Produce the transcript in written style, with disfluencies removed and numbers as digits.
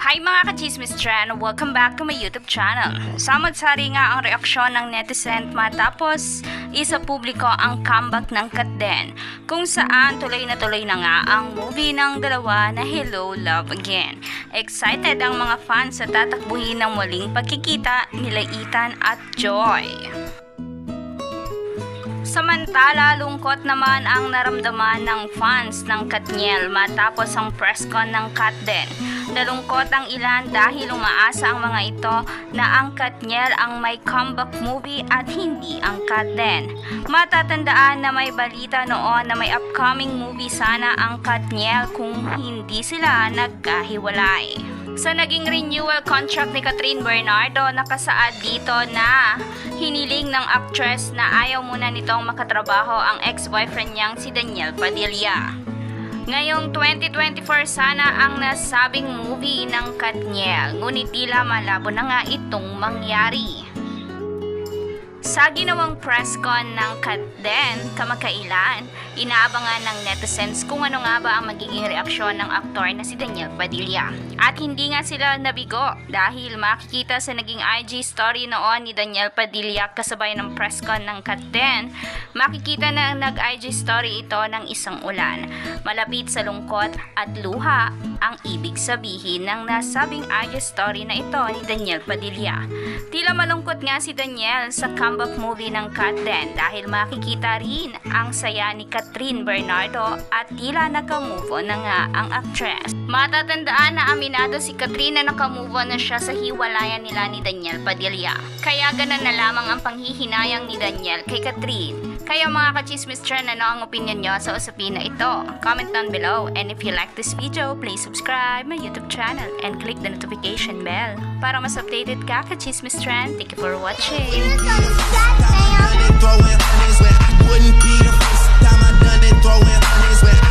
Hi mga ka-chismis trend! Welcome back to my YouTube channel. Samad-sari nga ang reaksyon ng netizen matapos isa publiko ang comeback ng Katden, kung saan tuloy na nga ang movie ng dalawa na Hello, Love Again. Excited ang mga fans sa tatakbuhin ng muling pagkikita nila Ethan at Joy. Samantala, lungkot naman ang naramdaman ng fans ng Katniel matapos ang press con ng Katden. Nalungkot ang ilan dahil umaasa ang mga ito na ang Katniel ang may comeback movie at hindi ang Katden. Matatandaan na may balita noon na may upcoming movie sana ang Katniel kung hindi sila nagkahiwalay. Sa naging renewal contract ni Catherine Bernardo, nakasaad dito na hiniling ng actress na ayaw muna nitong makatrabaho ang ex-boyfriend niyang si Daniel Padilla. Ngayong 2024 sana ang nasabing movie ng Katniel, ngunit tila malabo na nga itong mangyari. Sa ginawang press con ng Katden kamakailan, inaabangan ng netizens kung ano nga ba ang magiging reaksyon ng aktor na si Daniel Padilla. At hindi nga sila nabigo dahil makikita sa naging IG story noon ni Daniel Padilla kasabay ng press con ng Katden, makikita na nag-IG story ito ng isang ulan. Malapit sa lungkot at luha ang ibig sabihin ng nasabing IG story na ito ni Daniel Padilla. Tila malungkot nga si Daniel sa comeback movie ng Katden dahil makikita rin ang saya ni Catherine Bernardo at tila naka-move on na nga ang actress. Matatandaan na aminado si Catherine na naka-move on na siya sa hiwalayan nila ni Daniel Padilla. Kaya ganun na lamang ang panghihinayang ni Daniel kay Catherine. Kaya mga ka-chismis trend, ano ang opinion nyo sa usapin na ito? Comment down below, and if you like this video, please subscribe my YouTube channel and click the notification bell para mas updated ka ka-chismis trend. Thank you for watching. Throwing hundreds when I wouldn't be the first time I done it. Throwing hundreds when